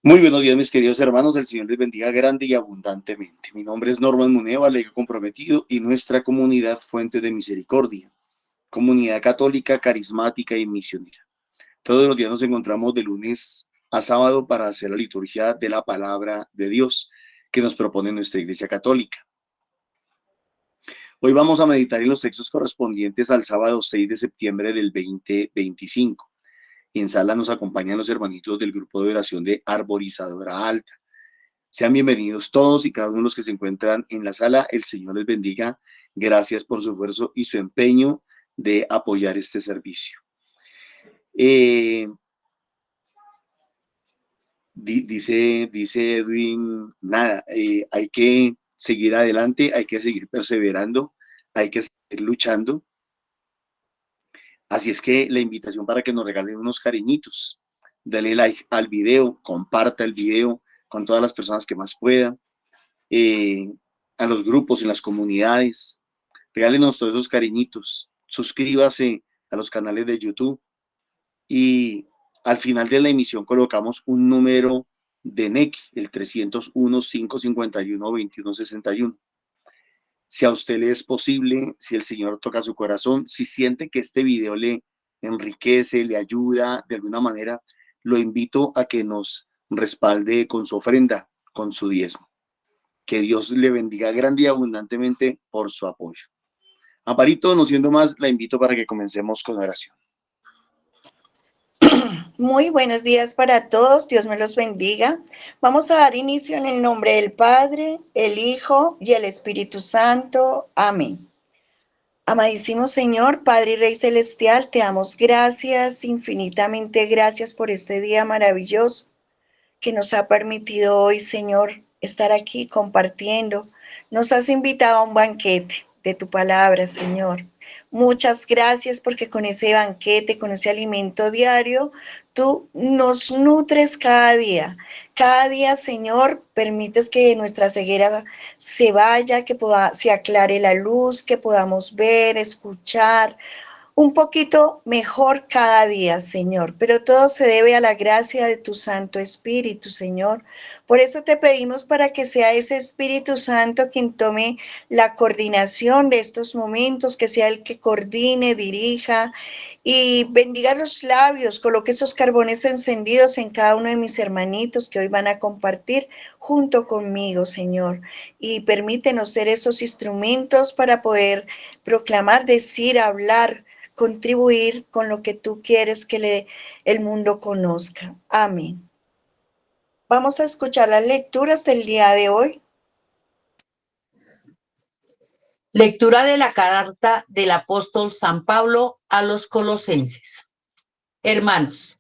Muy buenos días, mis queridos hermanos. El Señor les bendiga grande y abundantemente. Mi nombre es Norman Muneva, laico comprometido, y nuestra comunidad Fuente de Misericordia, comunidad católica, carismática y misionera. Todos los días nos encontramos de lunes a sábado para hacer la liturgia de la palabra de Dios que nos propone nuestra Iglesia Católica. Hoy vamos a meditar en los textos correspondientes al sábado 6 de septiembre del 2025. Y en sala nos acompañan los hermanitos del grupo de oración de Arborizadora Alta. Sean bienvenidos todos y cada uno de los que se encuentran en la sala. El Señor les bendiga. Gracias por su esfuerzo y su empeño de apoyar este servicio. Dice Edwin, nada, hay que seguir adelante, hay que seguir perseverando, hay que seguir luchando. Así es que la invitación para que nos regalen unos cariñitos. Dale like al video, comparta el video con todas las personas que más puedan. A los grupos, en las comunidades. Regálenos todos esos cariñitos. Suscríbase a los canales de YouTube. Y al final de la emisión colocamos un número de NEC, el 301-551-2161. Si a usted le es posible, si el Señor toca su corazón, si siente que este video le enriquece, le ayuda de alguna manera, lo invito a que nos respalde con su ofrenda, con su diezmo. Que Dios le bendiga grande y abundantemente por su apoyo. Amparito, no siendo más, la invito para que comencemos con oración. Muy buenos días para todos, Dios me los bendiga. Vamos a dar inicio en el nombre del Padre, el Hijo y el Espíritu Santo. Amén. Amadísimo Señor, Padre y Rey Celestial, te damos gracias, infinitamente gracias por este día maravilloso que nos ha permitido hoy, Señor, estar aquí compartiendo. Nos has invitado a un banquete de tu palabra, Señor. Muchas gracias porque con ese banquete, con ese alimento diario, tú nos nutres cada día. Cada día, Señor, permites que nuestra ceguera se vaya, que se aclare la luz, que podamos ver, escuchar, un poquito mejor cada día, Señor, pero todo se debe a la gracia de tu Santo Espíritu, Señor. Por eso te pedimos para que sea ese Espíritu Santo quien tome la coordinación de estos momentos, que sea el que coordine, dirija y bendiga los labios, coloque esos carbones encendidos en cada uno de mis hermanitos que hoy van a compartir junto conmigo, Señor. Y permítenos ser esos instrumentos para poder proclamar, decir, hablar, contribuir con lo que tú quieres que el mundo conozca. Amén. Vamos a escuchar las lecturas del día de hoy. Lectura de la carta del apóstol San Pablo a los colosenses. Hermanos,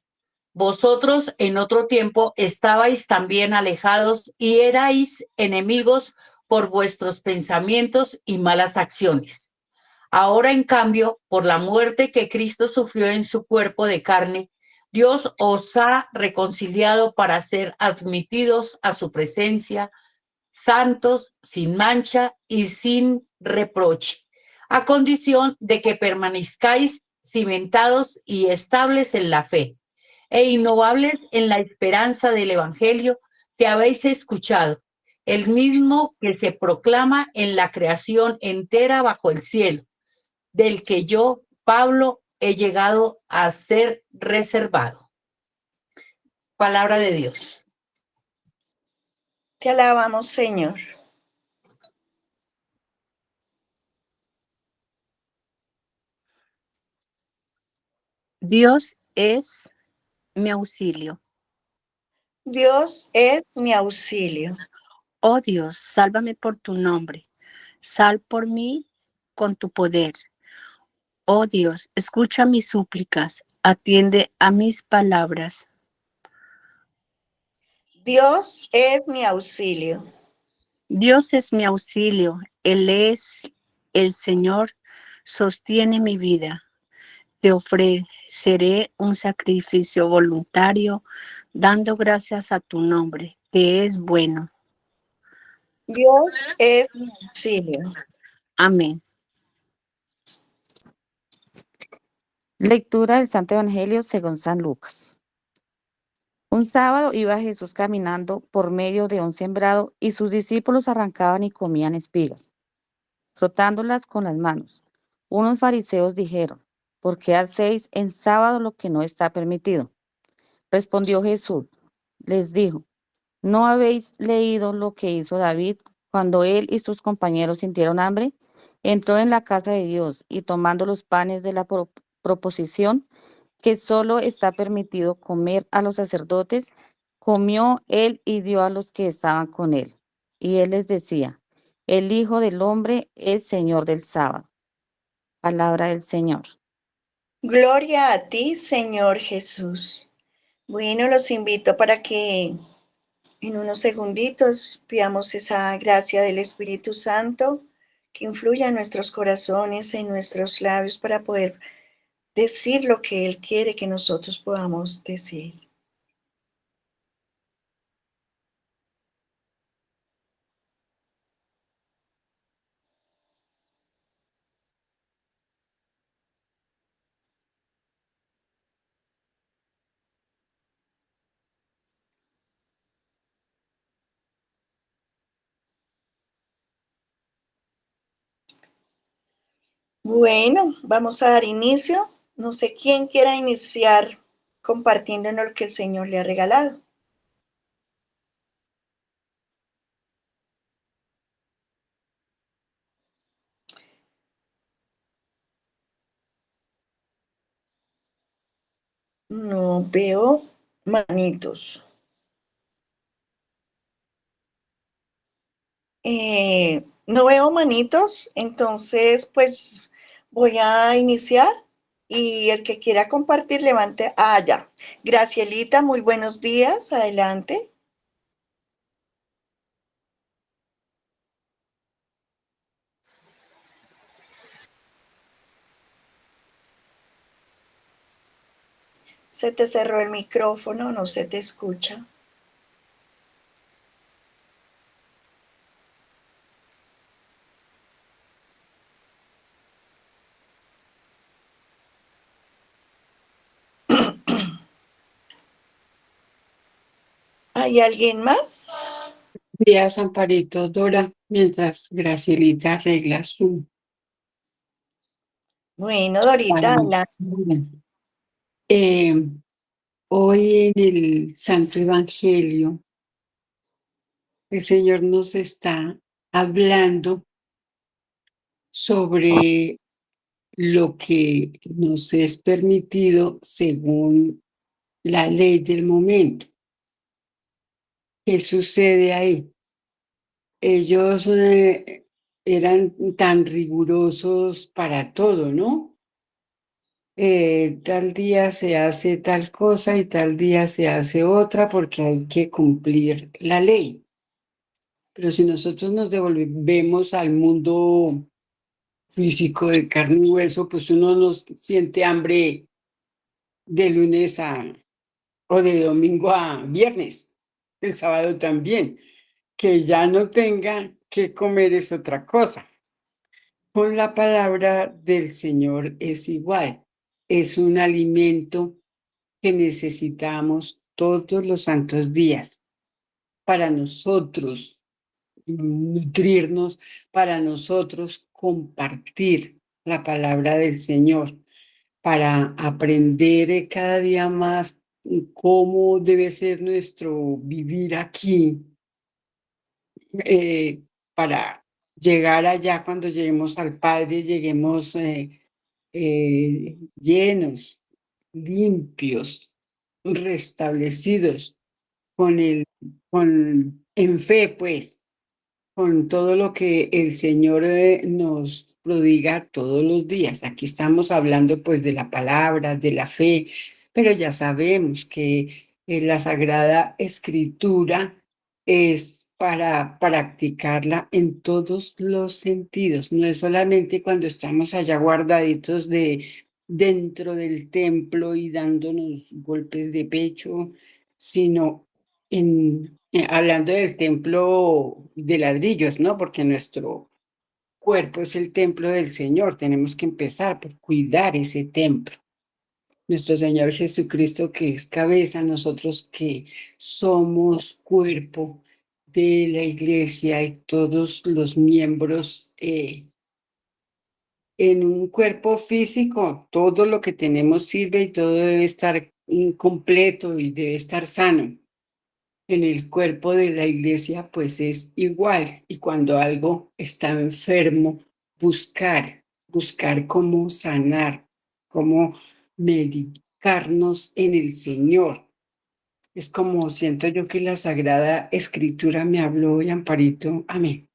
vosotros en otro tiempo estabais también alejados y erais enemigos por vuestros pensamientos y malas acciones. Ahora, en cambio, por la muerte que Cristo sufrió en su cuerpo de carne, Dios os ha reconciliado para ser admitidos a su presencia, santos, sin mancha y sin reproche, a condición de que permanezcáis cimentados y estables en la fe e innovables en la esperanza del Evangelio que habéis escuchado, el mismo que se proclama en la creación entera bajo el cielo, del que yo, Pablo, he llegado a ser reservado. Palabra de Dios. Te alabamos, Señor. Dios es mi auxilio. Dios es mi auxilio. Oh Dios, sálvame por tu nombre. Sal por mí con tu poder. Oh Dios, escucha mis súplicas. Atiende a mis palabras. Dios es mi auxilio. Dios es mi auxilio. Él es el Señor. Sostiene mi vida. Te ofreceré un sacrificio voluntario, dando gracias a tu nombre, que es bueno. Dios es mi auxilio. Amén. Lectura del Santo Evangelio según San Lucas. Un sábado iba Jesús caminando por medio de un sembrado y sus discípulos arrancaban y comían espigas, frotándolas con las manos. Unos fariseos dijeron, ¿por qué hacéis en sábado lo que no está permitido? Respondió Jesús, les dijo, ¿no habéis leído lo que hizo David cuando él y sus compañeros sintieron hambre? Entró en la casa de Dios y tomando los panes de la proposición, que solo está permitido comer a los sacerdotes, comió él y dio a los que estaban con él. Y él les decía, el Hijo del Hombre es Señor del sábado. Palabra del Señor. Gloria a ti, Señor Jesús. Bueno, los invito para que en unos segunditos pidamos esa gracia del Espíritu Santo que influya en nuestros corazones, en nuestros labios, para poder decir lo que Él quiere que nosotros podamos decir. Bueno, vamos a dar inicio. No sé quién quiera iniciar compartiéndonos lo que el Señor le ha regalado. No veo manitos. No veo manitos, entonces pues voy a iniciar y el que quiera compartir, levante. Ah, ya. Gracielita, muy buenos días. Adelante. Se te cerró el micrófono, no se te escucha. ¿Hay alguien más? Días, Amparito, Dora, mientras Gracielita arregla su Bueno, Dorita, panel. adelante. Eh, Hoy en el Santo Evangelio, el Señor nos está hablando sobre lo que nos es permitido según la ley del momento. ¿Qué sucede ahí? Ellos eran tan rigurosos para todo, ¿no? Tal día se hace tal cosa y tal día se hace otra porque hay que cumplir la ley. Pero si nosotros nos devolvemos al mundo físico de carne y hueso, pues uno no siente hambre de lunes o de domingo a viernes, el sábado también. Que ya no tenga que comer es otra cosa. Con la palabra del Señor es igual. Es un alimento que necesitamos todos los santos días para nosotros nutrirnos, para nosotros compartir la palabra del Señor, para aprender cada día más cómo debe ser nuestro vivir aquí, para llegar allá cuando lleguemos al Padre, lleguemos llenos, limpios, restablecidos, en fe, pues, con todo lo que el Señor nos prodiga todos los días. Aquí estamos hablando, pues, de la palabra, de la fe, pero ya sabemos que la Sagrada Escritura es para practicarla en todos los sentidos. No es solamente cuando estamos allá guardaditos dentro del templo y dándonos golpes de pecho, sino hablando del templo de ladrillos, ¿no? Porque nuestro cuerpo es el templo del Señor. Tenemos que empezar por cuidar ese templo. nuestro Señor Jesucristo, que es cabeza, nosotros que somos cuerpo de la iglesia y todos los miembros en un cuerpo físico, todo lo que tenemos sirve y todo debe estar incompleto y debe estar sano. En el cuerpo de la iglesia, pues es igual. Y cuando algo está enfermo, buscar cómo sanar, cómo medicarnos en el Señor. Es como siento yo que la Sagrada Escritura me habló y Amparito. Amén.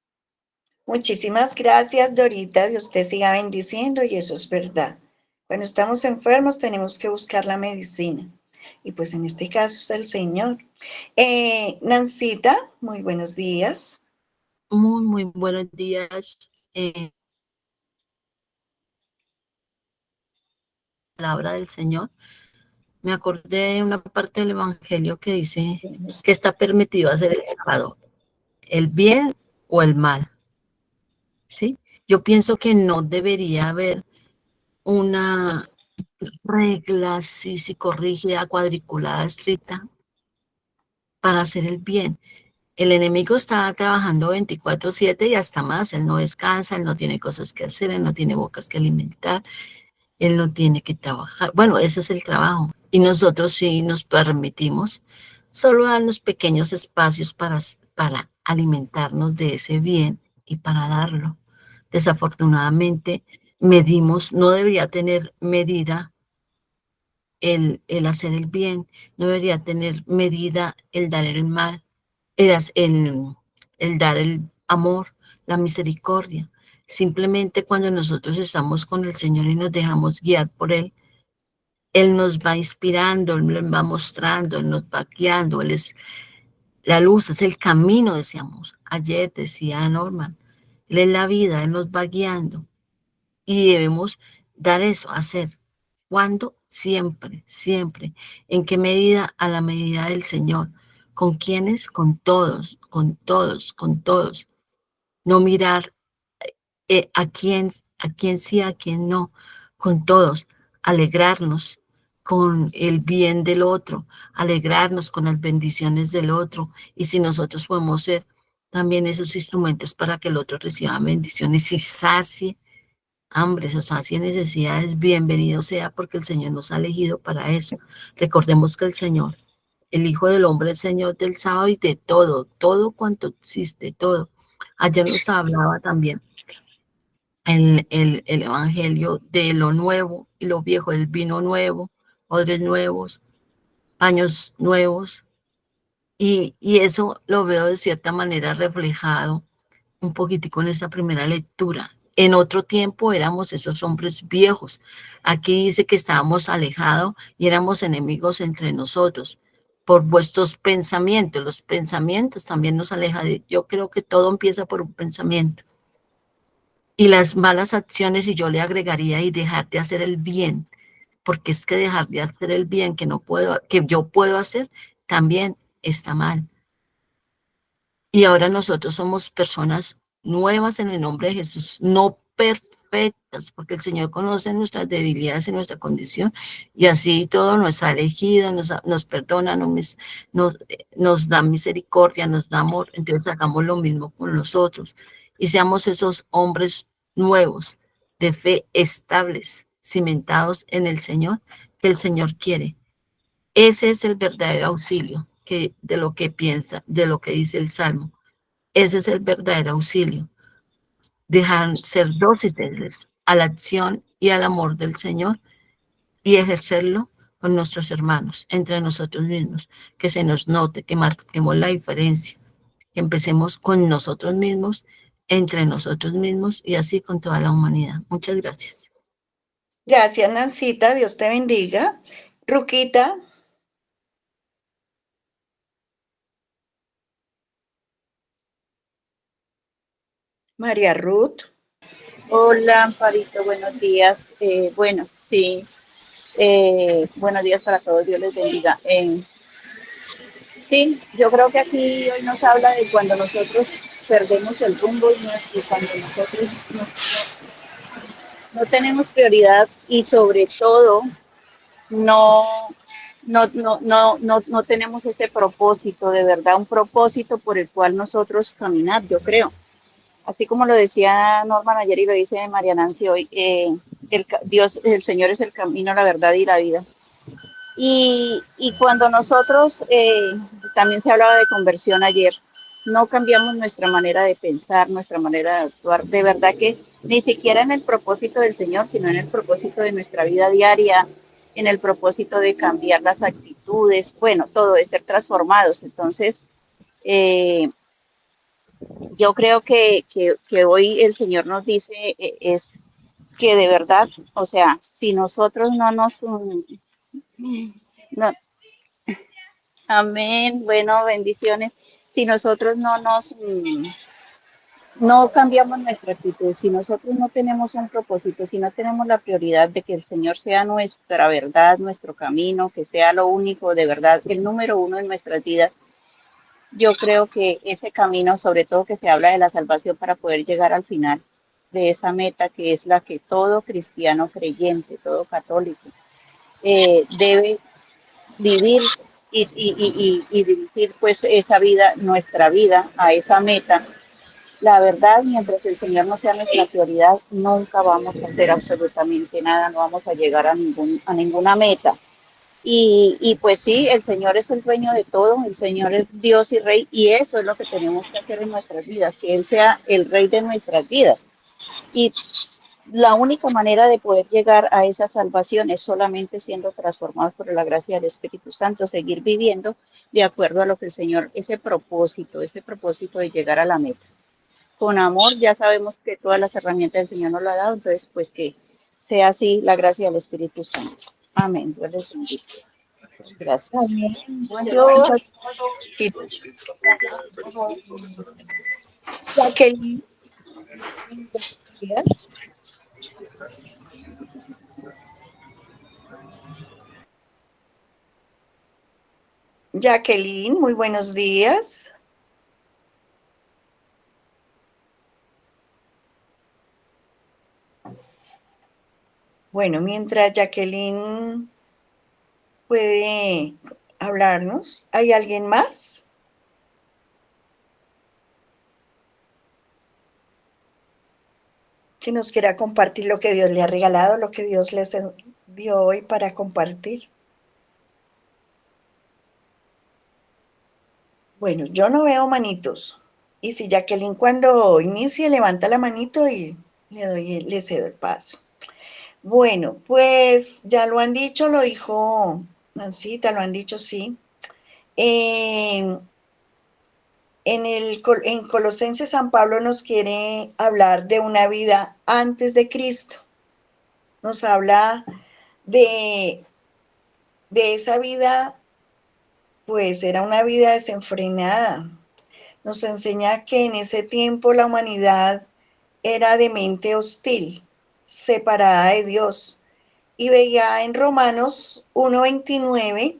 Muchísimas gracias, Dorita. Dios te siga bendiciendo y eso es verdad. Cuando estamos enfermos tenemos que buscar la medicina. Y pues en este caso es el Señor. Nancita, muy buenos días. Muy buenos días. Palabra del Señor. Me acordé de una parte del Evangelio que dice que está permitido hacer el sábado, el bien o el mal. ¿Sí? Yo pienso que no debería haber una regla así psicorrígida, cuadriculada, estricta para hacer el bien. El enemigo está trabajando 24/7 y hasta más. Él no descansa, él no tiene cosas que hacer, él no tiene bocas que alimentar, él no tiene que trabajar. Bueno, ese es el trabajo. Y nosotros sí nos permitimos solo darnos pequeños espacios para alimentarnos de ese bien y para darlo. Desafortunadamente, no debería tener medida el hacer el bien, no debería tener medida el dar el mal, el dar el amor, la misericordia. Simplemente cuando nosotros estamos con el Señor y nos dejamos guiar por Él, Él nos va inspirando, Él nos va mostrando, Él nos va guiando, Él es la luz, es el camino, decíamos. Ayer decía Norman, Él es la vida, Él nos va guiando. Y debemos dar eso, hacer. ¿Cuándo? Siempre, siempre. ¿En qué medida? A la medida del Señor. ¿Con quiénes? Con todos, con todos, con todos. No mirar a quién sí, a quién no. Con todos. Alegrarnos con el bien del otro, alegrarnos con las bendiciones del otro. Y si nosotros podemos ser también esos instrumentos para que el otro reciba bendiciones y sacie hambre, o sea, si necesidades, bienvenido sea porque el Señor nos ha elegido para eso. Recordemos que el Señor, el Hijo del Hombre, es Señor del sábado y de todo, todo cuanto existe, todo. Ayer nos hablaba también el Evangelio de lo nuevo y lo viejo, el vino nuevo, odres nuevos, paños nuevos, y eso lo veo de cierta manera reflejado un poquitico en esta primera lectura. En otro tiempo éramos esos hombres viejos. Aquí dice que estábamos alejados y éramos enemigos entre nosotros por vuestros pensamientos. Los pensamientos también nos alejan. Yo creo que todo empieza por un pensamiento. Y las malas acciones, y yo le agregaría, y dejar de hacer el bien, porque es que dejar de hacer el bien que yo puedo hacer, también está mal. Y ahora nosotros somos personas nuevas en el nombre de Jesús, no perfectas, porque el Señor conoce nuestras debilidades y nuestra condición, y así todo nos ha elegido, nos perdona, nos da misericordia, nos da amor. Entonces hagamos lo mismo con nosotros y seamos esos hombres nuevos, de fe estables, cimentados en el Señor, que el Señor quiere. Ese es el verdadero auxilio de lo que piensa, de lo que dice el Salmo. Ese es el verdadero auxilio. Dejar ser dóciles a la acción y al amor del Señor y ejercerlo con nuestros hermanos, entre nosotros mismos, que se nos note, que marquemos la diferencia, que empecemos con nosotros mismos, entre nosotros mismos y así con toda la humanidad. Muchas gracias. Gracias, Nancita. Dios te bendiga. Ruquita. María Ruth. Hola, Amparito, buenos días. Bueno, sí, buenos días para todos, Dios les bendiga. Sí, yo creo que aquí hoy nos habla de cuando nosotros perdemos el rumbo y cuando nosotros no tenemos prioridad y sobre todo no, no tenemos ese propósito, de verdad, un propósito por el cual nosotros caminar, yo creo. Así como lo decía Norman ayer y lo dice María Nancy hoy, Dios, el Señor es el camino, la verdad y la vida. Y cuando nosotros, también se hablaba de conversión ayer, no cambiamos nuestra manera de pensar, nuestra manera de actuar, de verdad que ni siquiera en el propósito del Señor, sino en el propósito de nuestra vida diaria, en el propósito de cambiar las actitudes, bueno, todo es ser transformados. Entonces, yo creo que hoy el Señor nos dice es que de verdad, o sea, si nosotros no nos... no, amén, bueno, bendiciones. Si nosotros no cambiamos nuestra actitud, si nosotros no tenemos un propósito, si no tenemos la prioridad de que el Señor sea nuestra verdad, nuestro camino, que sea lo único de verdad, el número uno en nuestras vidas, yo creo que ese camino, sobre todo que se habla de la salvación para poder llegar al final de esa meta que es la que todo cristiano creyente, todo católico, debe vivir y dirigir pues esa vida, nuestra vida a esa meta. La verdad, mientras el Señor no sea nuestra prioridad, nunca vamos a hacer absolutamente nada, no vamos a llegar a ninguna meta. Y pues sí, el Señor es el dueño de todo, el Señor es Dios y Rey, y eso es lo que tenemos que hacer en nuestras vidas, que Él sea el Rey de nuestras vidas. Y la única manera de poder llegar a esa salvación es solamente siendo transformados por la gracia del Espíritu Santo, seguir viviendo de acuerdo a lo que el Señor, ese propósito de llegar a la meta. Con amor, ya sabemos que todas las herramientas el Señor nos lo ha dado, entonces pues que sea así la gracia del Espíritu Santo. Amén. Dios les bendiga. Gracias. Amén. Bonjour. Y Jacqueline, Jacqueline, muy buenos días. Bueno, mientras Jacqueline puede hablarnos, ¿hay alguien más? Que nos quiera compartir lo que Dios le ha regalado, lo que Dios les dio hoy para compartir. Bueno, yo no veo manitos. Y si Jacqueline cuando inicie levanta la manito y le cedo el paso. Bueno, pues ya lo han dicho, lo dijo Nancita, lo han dicho, sí. En Colosenses San Pablo nos quiere hablar de una vida antes de Cristo. Nos habla de esa vida, pues era una vida desenfrenada. Nos enseña que en ese tiempo la humanidad era de mente hostil, separada de Dios. Y veía en Romanos 1:29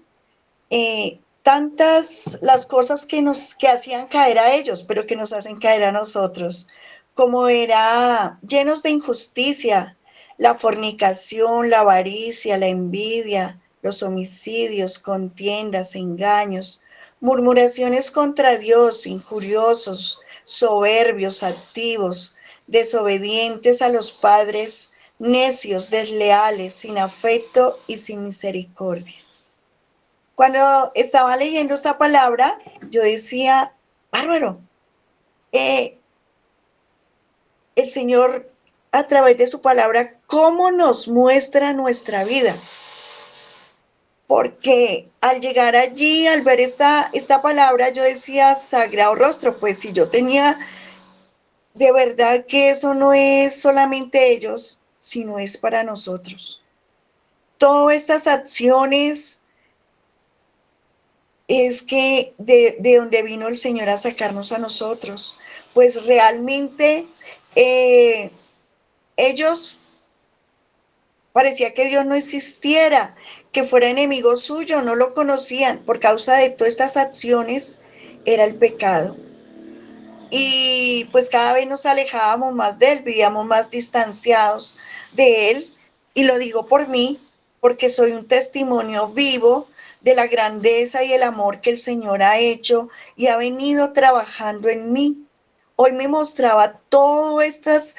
tantas las cosas que hacían caer a ellos, pero que nos hacen caer a nosotros, como era llenos de injusticia, la fornicación, la avaricia, la envidia, los homicidios, contiendas, engaños, murmuraciones contra Dios, injuriosos, soberbios, altivos, desobedientes a los padres, necios, desleales, sin afecto y sin misericordia. Cuando estaba leyendo esta palabra, yo decía, bárbaro, el Señor a través de su palabra, ¿cómo nos muestra nuestra vida? Porque al llegar allí, al ver esta palabra, yo decía, sagrado rostro, pues si yo tenía de verdad que eso no es solamente ellos, sino es para nosotros. Todas estas acciones es que de donde vino el Señor a sacarnos a nosotros, pues realmente ellos parecía que Dios no existiera, que fuera enemigo suyo, no lo conocían, por causa de todas estas acciones era el pecado. Y pues cada vez nos alejábamos más de él, vivíamos más distanciados de él, y lo digo por mí, porque soy un testimonio vivo de la grandeza y el amor que el Señor ha hecho y ha venido trabajando en mí. Hoy me mostraba todas estas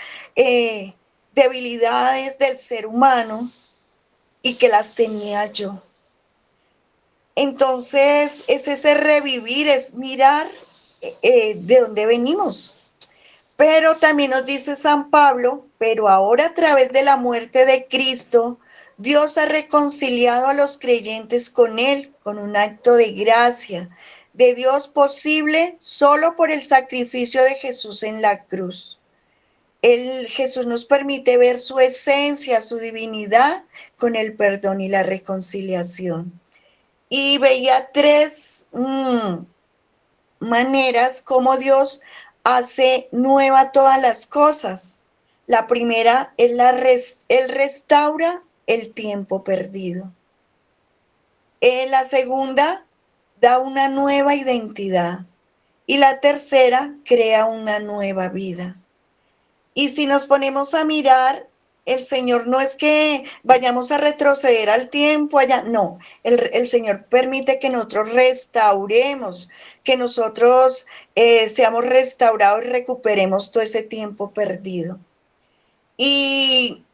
debilidades del ser humano y que las tenía yo. Entonces, es ese revivir, es mirar de dónde venimos. Pero también nos dice San Pablo, pero ahora a través de la muerte de Cristo, Dios ha reconciliado a los creyentes con Él, con un acto de gracia, de Dios posible solo por el sacrificio de Jesús en la cruz. Jesús nos permite ver su esencia, su divinidad, con el perdón y la reconciliación. Y veía tres maneras como Dios hace nueva todas las cosas. La primera es Él restaura el tiempo perdido. La segunda da una nueva identidad. Y la tercera crea una nueva vida. Y si nos ponemos a mirar, el Señor no es que vayamos a retroceder al tiempo allá, no, el Señor permite que nosotros restauremos, que nosotros seamos restaurados y recuperemos todo ese tiempo perdido. Y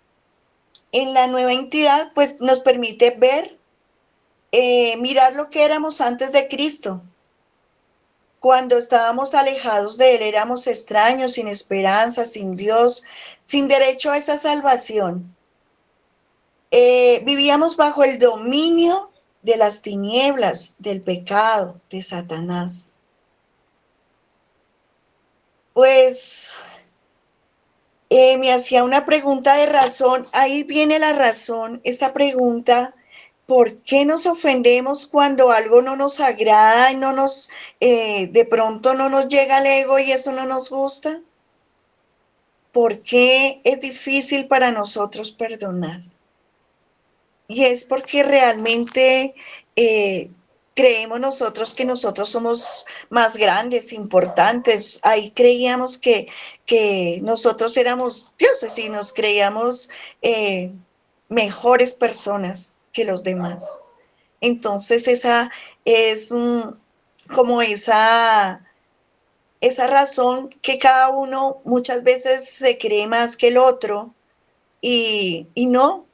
en la nueva entidad, pues nos permite ver, mirar lo que éramos antes de Cristo. Cuando estábamos alejados de Él, éramos extraños, sin esperanza, sin Dios, sin derecho a esa salvación. Vivíamos bajo el dominio de las tinieblas, del pecado, de Satanás. Pues me hacía una pregunta de razón, ahí viene la razón, esta pregunta. ¿Por qué nos ofendemos cuando algo no nos agrada y no nos, de pronto no nos llega al ego y eso no nos gusta? ¿Por qué es difícil para nosotros perdonar? Y es porque realmente creemos nosotros que nosotros somos más grandes, importantes. Ahí creíamos que nosotros éramos dioses y nos creíamos mejores personas que los demás. Entonces esa es como esa razón que cada uno muchas veces se cree más que el otro y no.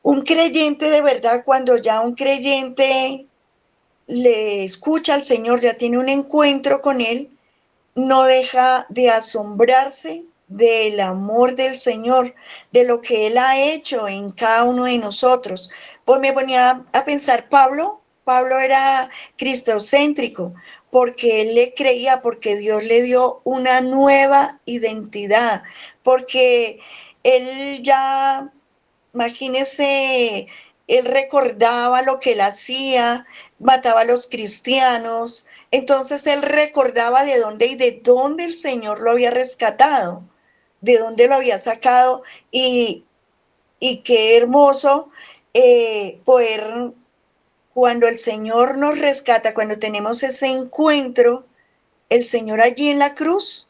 Un creyente de verdad, cuando ya un creyente le escucha al Señor, ya tiene un encuentro con Él, no deja de asombrarse del amor del Señor, de lo que Él ha hecho en cada uno de nosotros. Pues me ponía a pensar, Pablo era cristocéntrico, porque él le creía, porque Dios le dio una nueva identidad, porque él ya, imagínese, él recordaba lo que él hacía, mataba a los cristianos. Entonces él recordaba de dónde y de dónde el Señor lo había rescatado, de dónde lo había sacado y qué hermoso poder, cuando el Señor nos rescata, cuando tenemos ese encuentro, el Señor allí en la cruz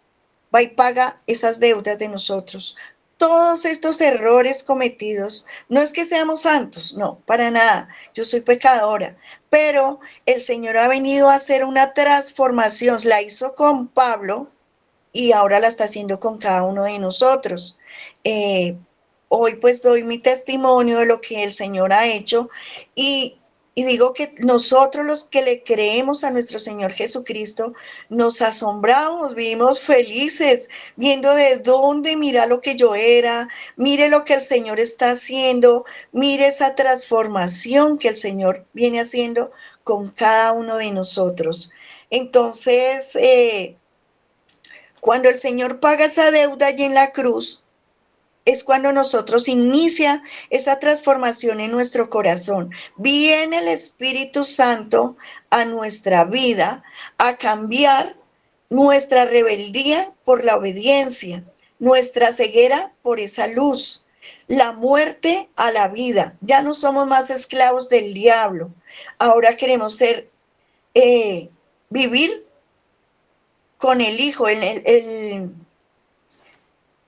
va y paga esas deudas de nosotros. Todos estos errores cometidos, no es que seamos santos, no, para nada, yo soy pecadora, pero el Señor ha venido a hacer una transformación, la hizo con Pablo y ahora la está haciendo con cada uno de nosotros. Hoy pues doy mi testimonio de lo que el Señor ha hecho y digo que nosotros los que le creemos a nuestro Señor Jesucristo, nos asombramos, vivimos felices, viendo de dónde, mira lo que yo era, mire lo que el Señor está haciendo, mire esa transformación que el Señor viene haciendo con cada uno de nosotros. Entonces, cuando el Señor paga esa deuda allí en la cruz, es cuando nosotros inicia esa transformación en nuestro corazón. Viene el Espíritu Santo a nuestra vida a cambiar nuestra rebeldía por la obediencia, nuestra ceguera por esa luz, la muerte a la vida. Ya no somos más esclavos del diablo. Ahora queremos vivir con el Hijo,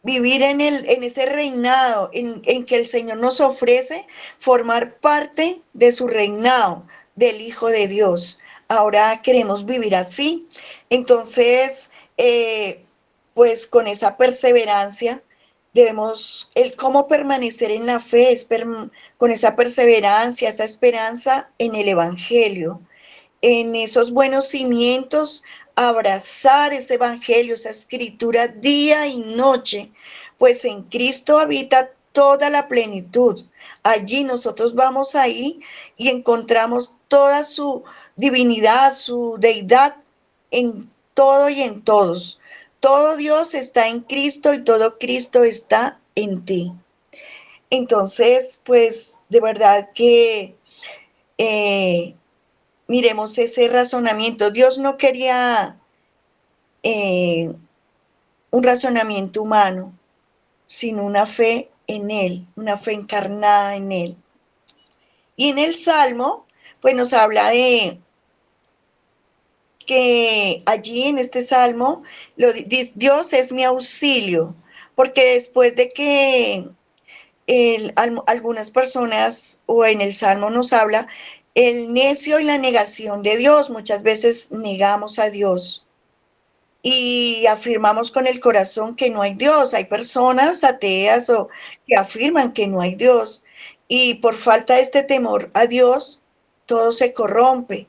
vivir en ese reinado en que el Señor nos ofrece, formar parte de su reinado, del Hijo de Dios. Ahora queremos vivir así. Entonces, pues con esa perseverancia, debemos, el cómo permanecer en la fe, con esa perseverancia, esa esperanza en el Evangelio, en esos buenos cimientos, abrazar ese evangelio, esa escritura día y noche, pues en Cristo habita toda la plenitud. Allí nosotros vamos ahí y encontramos toda su divinidad, su deidad en todo y en todos. Todo Dios está en Cristo y todo Cristo está en ti. Entonces, pues de verdad que miremos ese razonamiento. Dios no quería un razonamiento humano, sino una fe en Él, una fe encarnada en Él. Y en el Salmo, pues nos habla de que allí en este Salmo, Dios es mi auxilio, porque después de que algunas personas o en el Salmo nos habla el necio y la negación de Dios. Muchas veces negamos a Dios y afirmamos con el corazón que no hay Dios. Hay personas ateas o que afirman que no hay Dios y por falta de este temor a Dios, todo se corrompe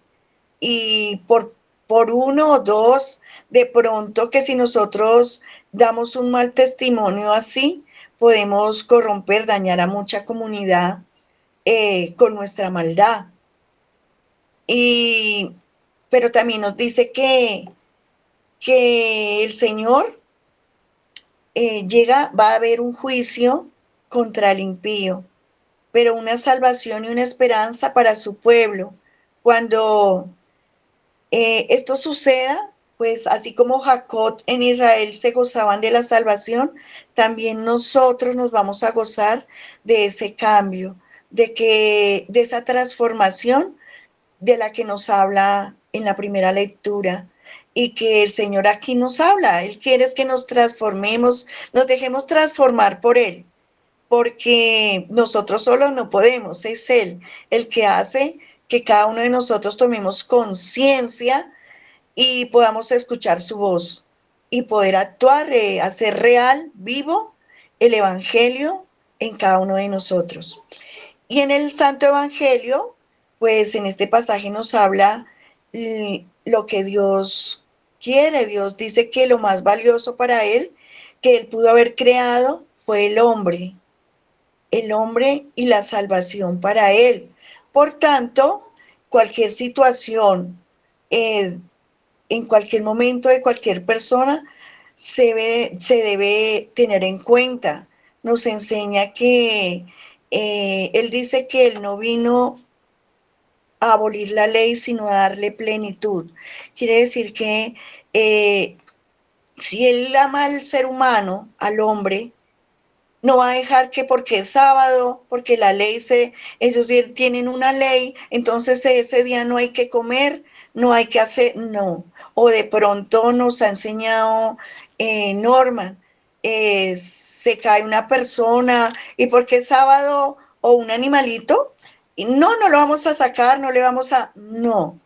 y por uno o dos, de pronto que si nosotros damos un mal testimonio así, podemos corromper, dañar a mucha comunidad con nuestra maldad. Pero también nos dice que el Señor va a haber un juicio contra el impío, pero una salvación y una esperanza para su pueblo. Cuando esto suceda, pues así como Jacob en Israel se gozaban de la salvación, también nosotros nos vamos a gozar de ese cambio, de esa transformación de la que nos habla en la primera lectura y que el Señor aquí nos habla. Él quiere que nos transformemos, nos dejemos transformar por Él, porque nosotros solos no podemos, es Él el que hace que cada uno de nosotros tomemos conciencia y podamos escuchar su voz y poder actuar, hacer real, vivo el Evangelio en cada uno de nosotros. Y en el Santo Evangelio, pues en este pasaje nos habla lo que Dios quiere. Dios dice que lo más valioso para Él, que Él pudo haber creado, fue el hombre y la salvación para Él. Por tanto, cualquier situación, en cualquier momento de cualquier persona, se debe tener en cuenta. Nos enseña que Él dice que Él no vino a abolir la ley, sino a darle plenitud. Quiere decir que si Él ama al ser humano, al hombre, no va a dejar que porque es sábado, porque ellos tienen una ley, entonces ese día no hay que comer, no hay que hacer, no. O de pronto nos ha enseñado Norma, se cae una persona y porque es sábado o un animalito, y no lo vamos a sacar, no le vamos a, no.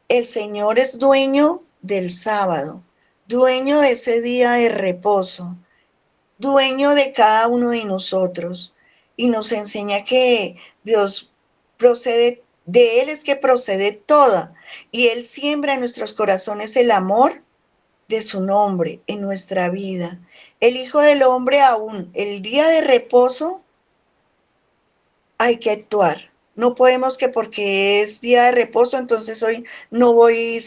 El Señor es dueño del sábado, dueño de ese día de reposo, dueño de cada uno de nosotros y nos enseña que Dios procede, de Él es que procede toda y Él siembra en nuestros corazones el amor de su nombre en nuestra vida. El Hijo del Hombre aún, el día de reposo, hay que actuar. No podemos que porque es día de reposo, entonces hoy no voy,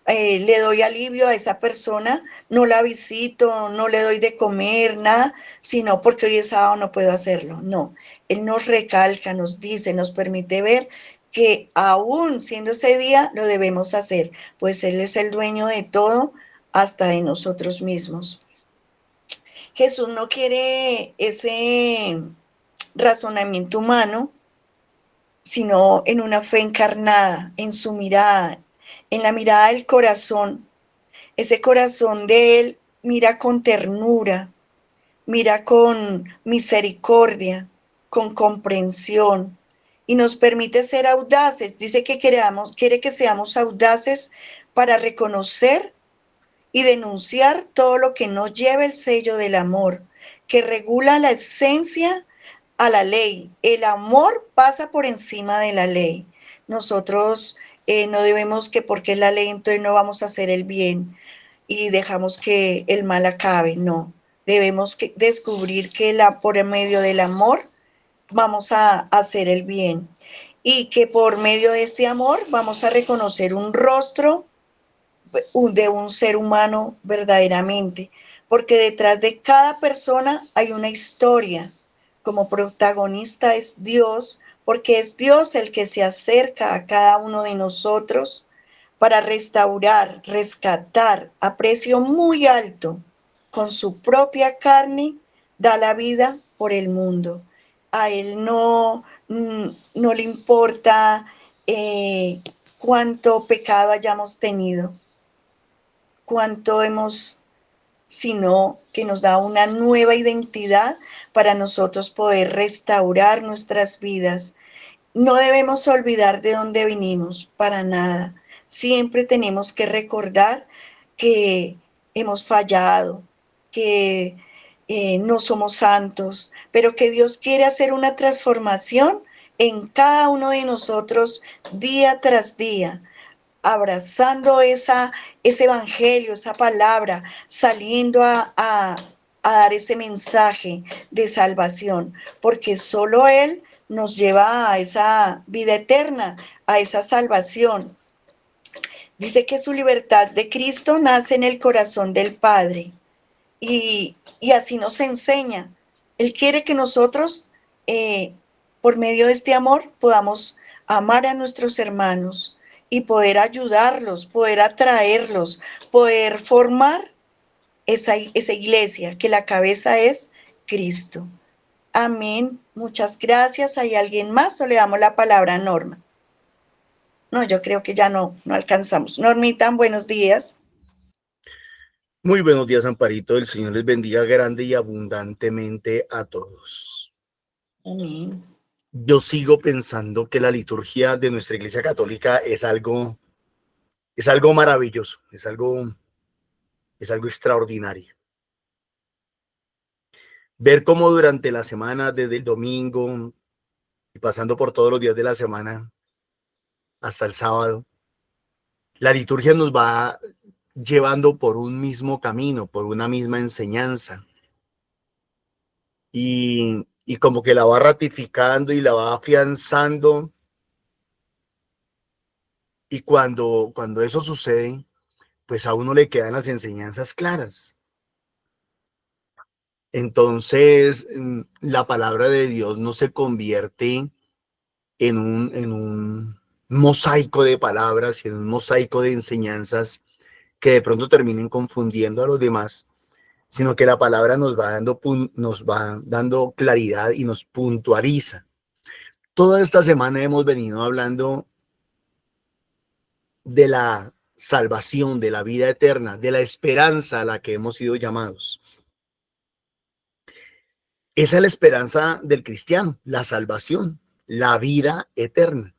le doy alivio a esa persona, no la visito, no le doy de comer, nada, sino porque hoy es sábado no puedo hacerlo. No, Él nos recalca, nos dice, nos permite ver que aún siendo ese día lo debemos hacer, pues Él es el dueño de todo, hasta de nosotros mismos. Jesús no quiere ese razonamiento humano, sino en una fe encarnada, en su mirada, en la mirada del corazón. Ese corazón de Él mira con ternura, mira con misericordia, con comprensión y nos permite ser audaces. Dice que quiere que seamos audaces para reconocer y denunciar todo lo que no lleva el sello del amor, que regula la esencia a la ley. El amor pasa por encima de la ley. Nosotros no debemos que porque es la ley entonces no vamos a hacer el bien y dejamos que el mal acabe. No, debemos descubrir que por medio del amor vamos a hacer el bien y que por medio de este amor vamos a reconocer un rostro de un ser humano verdaderamente, porque detrás de cada persona hay una historia. Como protagonista es Dios, porque es Dios el que se acerca a cada uno de nosotros para restaurar, rescatar a precio muy alto, con su propia carne, da la vida por el mundo. A él no le importa cuánto pecado hayamos tenido, cuánto hemos, sino que nos da una nueva identidad para nosotros poder restaurar nuestras vidas. No debemos olvidar de dónde vinimos, para nada. Siempre tenemos que recordar que hemos fallado, que no somos santos, pero que Dios quiere hacer una transformación en cada uno de nosotros día tras día, abrazando ese evangelio, esa palabra, saliendo a dar ese mensaje de salvación, porque solo Él nos lleva a esa vida eterna, a esa salvación. Dice que su libertad de Cristo nace en el corazón del Padre y así nos enseña. Él quiere que nosotros, por medio de este amor, podamos amar a nuestros hermanos y poder ayudarlos, poder atraerlos, poder formar esa iglesia, que la cabeza es Cristo. Amén. Muchas gracias. ¿Hay alguien más o le damos la palabra a Norma? No, yo creo que ya no alcanzamos. Normita, buenos días. Muy buenos días, Amparito. El Señor les bendiga grande y abundantemente a todos. Amén. Yo sigo pensando que la liturgia de nuestra Iglesia Católica es algo maravilloso, es algo extraordinario. Ver cómo durante la semana, desde el domingo y pasando por todos los días de la semana hasta el sábado, la liturgia nos va llevando por un mismo camino, por una misma enseñanza. Y como que la va ratificando y la va afianzando. Y cuando eso sucede, pues a uno le quedan las enseñanzas claras. Entonces, la palabra de Dios no se convierte en un mosaico de palabras y en un mosaico de enseñanzas que de pronto terminen confundiendo a los demás, sino que la palabra nos va dando claridad y nos puntualiza. Toda esta semana hemos venido hablando de la salvación, de la vida eterna, de la esperanza a la que hemos sido llamados. Esa es la esperanza del cristiano, la salvación, la vida eterna.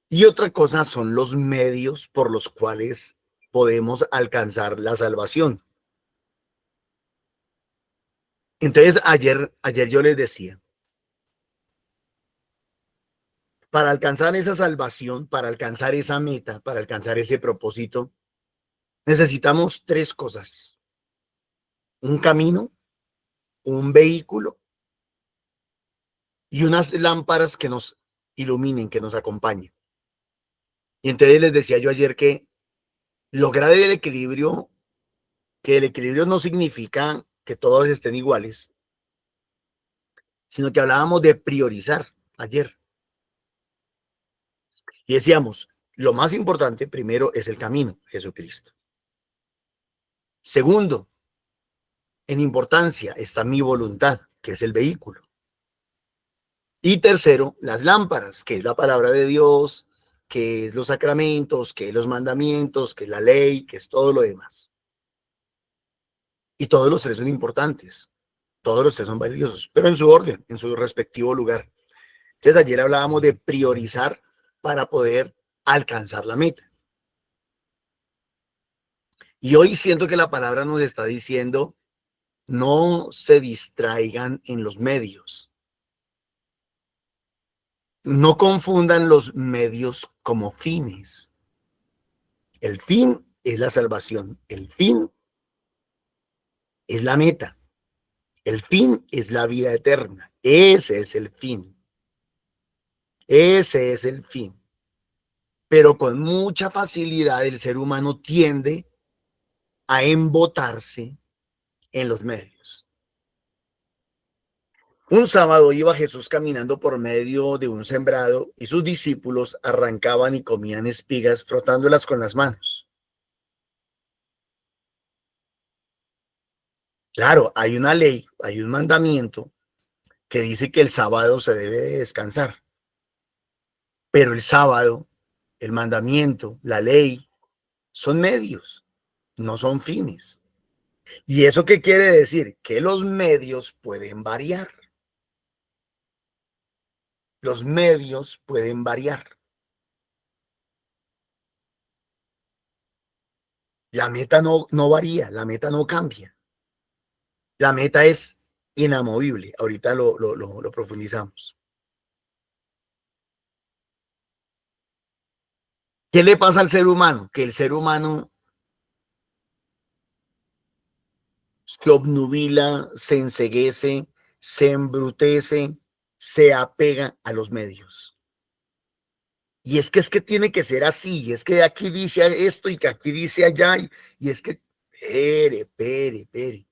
Y otra cosa son los medios por los cuales podemos alcanzar la salvación. Entonces, ayer yo les decía, para alcanzar esa salvación, para alcanzar esa meta, para alcanzar ese propósito, necesitamos tres cosas: un camino, un vehículo y unas lámparas que nos iluminen, que nos acompañen. Y entonces les decía yo ayer que lograr el equilibrio, que el equilibrio no significa que todos estén iguales, sino que hablábamos de priorizar ayer. Y decíamos, lo más importante primero es el camino, Jesucristo. Segundo, en importancia está mi voluntad, que es el vehículo. Y tercero, las lámparas, que es la palabra de Dios, que es los sacramentos, que es los mandamientos, que es la ley, que es todo lo demás. Y todos los tres son importantes, todos los tres son valiosos, pero en su orden, en su respectivo lugar. Entonces ayer hablábamos de priorizar para poder alcanzar la meta. Y hoy siento que la palabra nos está diciendo, no se distraigan en los medios. No confundan los medios como fines. El fin es la salvación. El fin es la meta. El fin es la vida eterna. Ese es el fin. Ese es el fin. Pero con mucha facilidad el ser humano tiende a embotarse en los medios. Un sábado iba Jesús caminando por medio de un sembrado y sus discípulos arrancaban y comían espigas frotándolas con las manos. Claro, hay una ley, hay un mandamiento que dice que el sábado se debe de descansar. Pero el sábado, el mandamiento, la ley, son medios, no son fines. ¿Y eso qué quiere decir? Que los medios pueden variar. Los medios pueden variar. La meta no varía, la meta no cambia. La meta es inamovible. Ahorita lo profundizamos. ¿Qué le pasa al ser humano? Que el ser humano se obnubila, se enceguece, se embrutece, se apega a los medios. Y es que tiene que ser así, y es que aquí dice esto y que aquí dice allá, y es que, pere.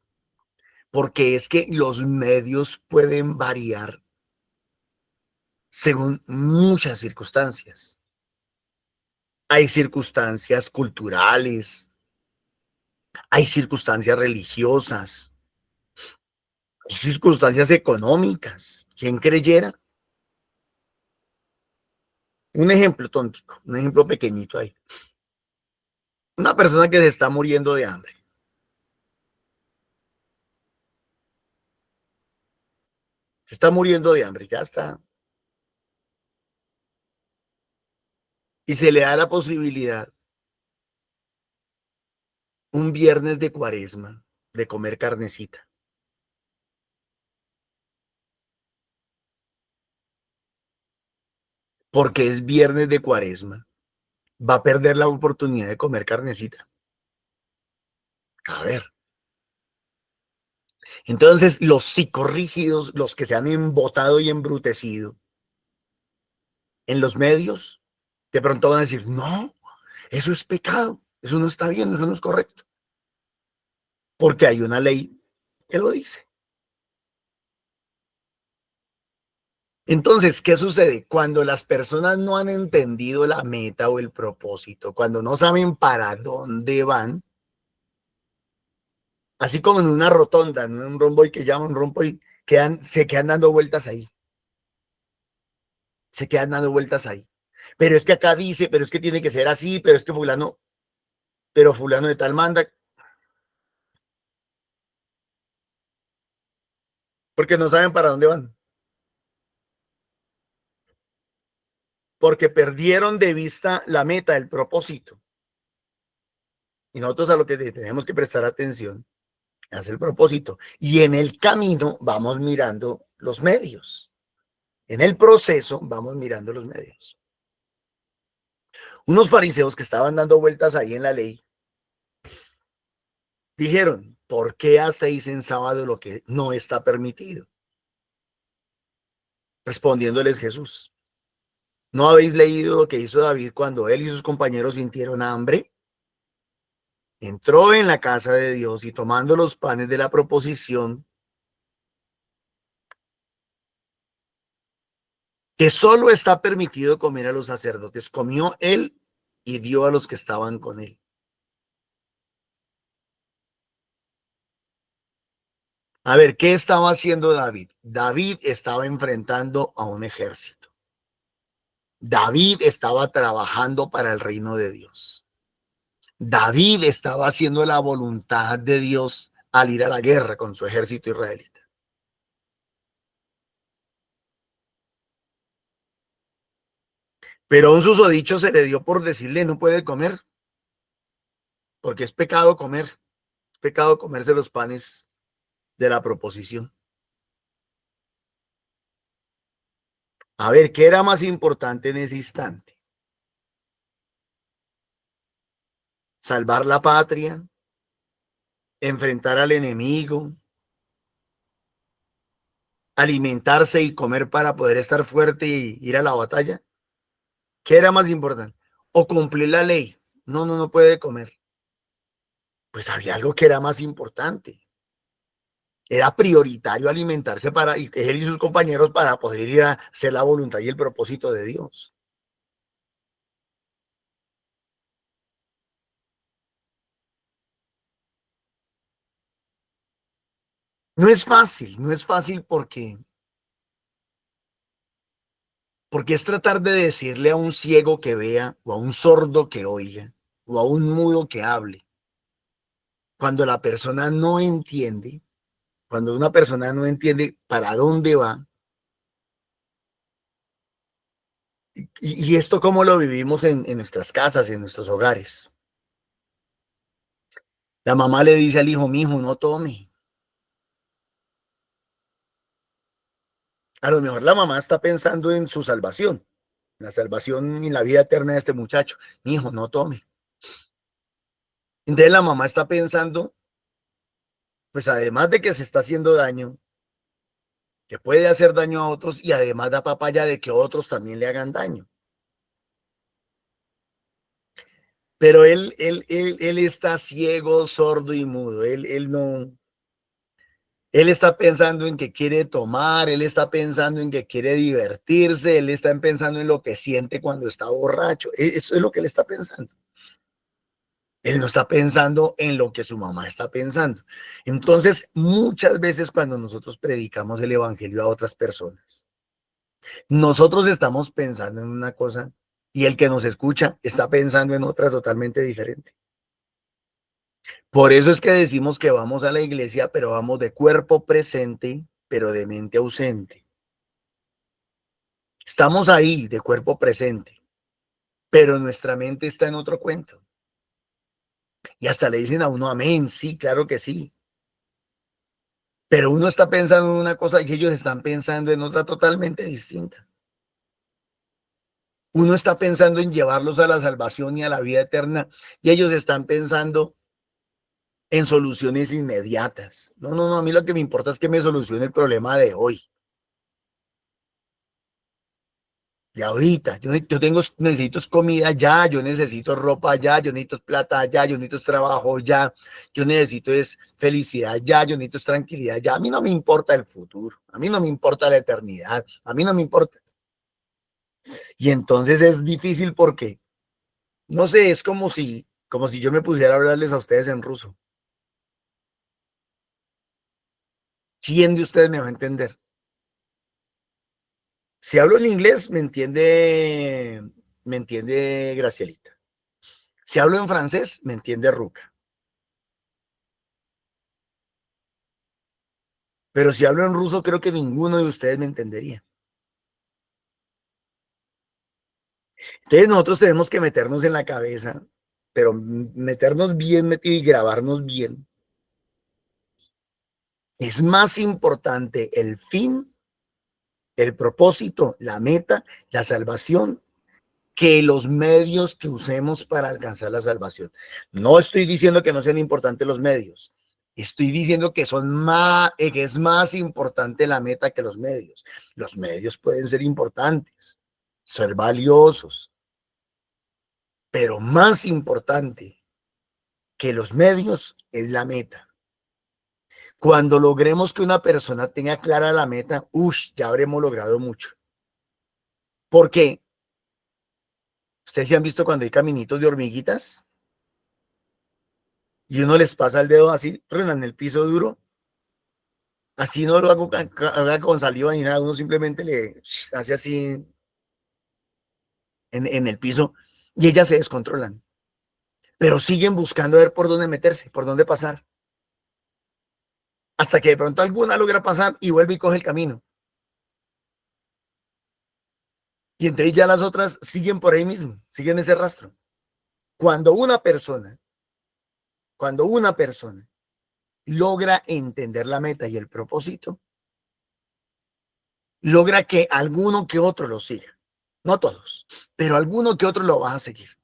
Porque es que los medios pueden variar según muchas circunstancias. Hay circunstancias culturales, hay circunstancias religiosas, hay circunstancias económicas. ¿Quién creyera? Un ejemplo tóntico, un ejemplo pequeñito ahí. Una persona que se está muriendo de hambre. Se está muriendo de hambre, ya está. Y se le da la posibilidad un viernes de cuaresma de comer carnecita. Porque es viernes de cuaresma. Va a perder la oportunidad de comer carnecita. A ver. Entonces, los psicorrígidos, los que se han embotado y embrutecido en los medios, de pronto van a decir, no, eso es pecado, eso no está bien, eso no es correcto. Porque hay una ley que lo dice. Entonces, ¿qué sucede? Cuando las personas no han entendido la meta o el propósito, cuando no saben para dónde van, así como en una rotonda, en un romboy que llaman romboy, se quedan dando vueltas ahí. Se quedan dando vueltas ahí. Pero es que acá dice, pero es que tiene que ser así, pero es que fulano de tal manda. Porque no saben para dónde van. Porque perdieron de vista la meta, el propósito. Y nosotros a lo que tenemos que prestar atención es el propósito. Y en el camino vamos mirando los medios. En el proceso vamos mirando los medios. Unos fariseos que estaban dando vueltas ahí en la ley dijeron, ¿por qué hacéis en sábado lo que no está permitido? Respondiéndoles Jesús, ¿no habéis leído lo que hizo David cuando él y sus compañeros sintieron hambre? Entró en la casa de Dios y tomando los panes de la proposición, que solo está permitido comer a los sacerdotes, comió él y dio a los que estaban con él. A ver, ¿qué estaba haciendo David? David estaba enfrentando a un ejército. David estaba trabajando para el reino de Dios. David estaba haciendo la voluntad de Dios al ir a la guerra con su ejército israelita. Pero a un susodicho se le dio por decirle no puede comer, porque es pecado comer, es pecado comerse los panes de la proposición. A ver, ¿qué era más importante en ese instante? Salvar la patria, enfrentar al enemigo, alimentarse y comer para poder estar fuerte y ir a la batalla. ¿Qué era más importante? O cumplir la ley. No, no puede comer. Pues había algo que era más importante. Era prioritario alimentarse para y él y sus compañeros para poder ir a hacer la voluntad y el propósito de Dios. No es fácil, no es fácil porque es tratar de decirle a un ciego que vea, o a un sordo que oiga, o a un mudo que hable. Cuando la persona no entiende, cuando una persona no entiende para dónde va, y esto cómo lo vivimos en nuestras casas, en nuestros hogares. La mamá le dice al hijo, mijo, no tome. A lo mejor la mamá está pensando en su salvación, en la salvación y la vida eterna de este muchacho. Mijo, no tome. Entonces la mamá está pensando, pues además de que se está haciendo daño, que puede hacer daño a otros y además da papaya de que otros también le hagan daño. Pero él está ciego, sordo y mudo. Él no, él está pensando en que quiere tomar, él está pensando en que quiere divertirse, él está pensando en lo que siente cuando está borracho. Eso es lo que él está pensando. Él no está pensando en lo que su mamá está pensando. Entonces, muchas veces cuando nosotros predicamos el evangelio a otras personas, nosotros estamos pensando en una cosa y el que nos escucha está pensando en otra totalmente diferente. Por eso es que decimos que vamos a la iglesia, pero vamos de cuerpo presente, pero de mente ausente. Estamos ahí de cuerpo presente, pero nuestra mente está en otro cuento. Y hasta le dicen a uno, amén, sí, claro que sí. Pero uno está pensando en una cosa y ellos están pensando en otra totalmente distinta. Uno está pensando en llevarlos a la salvación y a la vida eterna y ellos están pensando en soluciones inmediatas. No, a mí lo que me importa es que me solucione el problema de hoy. Y ahorita, necesito comida ya, yo necesito ropa ya, yo necesito plata ya, yo necesito trabajo ya, yo necesito es felicidad ya, yo necesito tranquilidad ya. A mí no me importa el futuro, a mí no me importa la eternidad, a mí no me importa. Y entonces es difícil porque, no sé, es como si yo me pusiera a hablarles a ustedes en ruso. ¿Quién de ustedes me va a entender? Si hablo en inglés, me entiende Gracielita. Si hablo en francés, me entiende Ruca. Pero si hablo en ruso, creo que ninguno de ustedes me entendería. Entonces nosotros tenemos que meternos en la cabeza, pero meternos bien metido y grabarnos bien. Es más importante el fin, el propósito, la meta, la salvación, que los medios que usemos para alcanzar la salvación. No estoy diciendo que no sean importantes los medios. Estoy diciendo que que es más importante la meta que los medios. Los medios pueden ser importantes, ser valiosos, pero más importante que los medios es la meta. Cuando logremos que una persona tenga clara la meta, ya habremos logrado mucho. ¿Por qué? ¿Ustedes se han visto cuando hay caminitos de hormiguitas? Y uno les pasa el dedo así, en el piso duro. Así no lo haga con saliva ni nada, uno simplemente le hace así en el piso y ellas se descontrolan. Pero siguen buscando a ver por dónde meterse, por dónde pasar. hasta que de pronto alguna logra pasar y vuelve y coge el camino. Y entonces ya las otras siguen por ahí mismo, siguen ese rastro. Cuando una persona logra entender la meta y el propósito, logra que alguno que otro lo siga. No todos, pero alguno que otro lo va a seguir.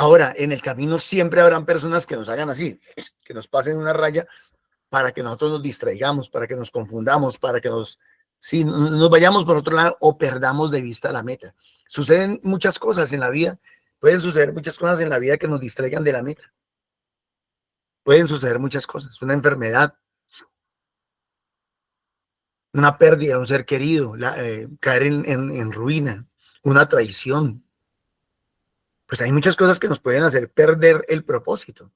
Ahora, en el camino siempre habrán personas que nos hagan así, que nos pasen una raya para que nosotros nos distraigamos, para que nos confundamos, para que si nos vayamos por otro lado o perdamos de vista la meta. Suceden muchas cosas en la vida, pueden suceder muchas cosas en la vida que nos distraigan de la meta. Pueden suceder muchas cosas, una enfermedad, una pérdida de un ser querido, caer en ruina, una traición. Pues hay muchas cosas que nos pueden hacer perder el propósito.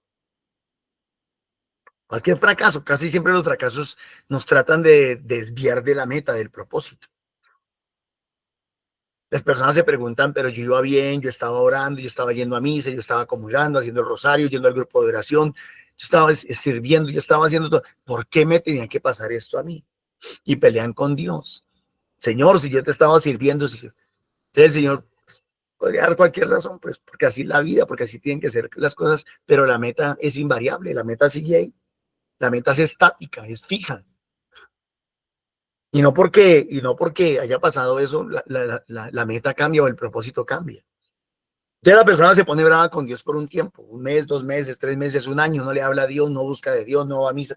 Cualquier fracaso, casi siempre los fracasos nos tratan de desviar de la meta, del propósito. Las personas se preguntan, pero yo iba bien, yo estaba orando, yo estaba yendo a misa, yo estaba comulgando, haciendo el rosario, yendo al grupo de oración, yo estaba sirviendo, yo estaba haciendo todo. ¿Por qué me tenía que pasar esto a mí? Y pelean con Dios. Señor, si yo te estaba sirviendo, entonces el Señor podría dar cualquier razón, pues porque así es la vida, porque así tienen que ser las cosas, pero la meta es invariable, la meta sigue ahí, la meta es estática, es fija. Y no porque haya pasado eso, la meta cambia o el propósito cambia. Entonces la persona se pone brava con Dios por un tiempo, un mes, 2 meses, 3 meses, un año, no le habla a Dios, no busca de Dios, no va a misa,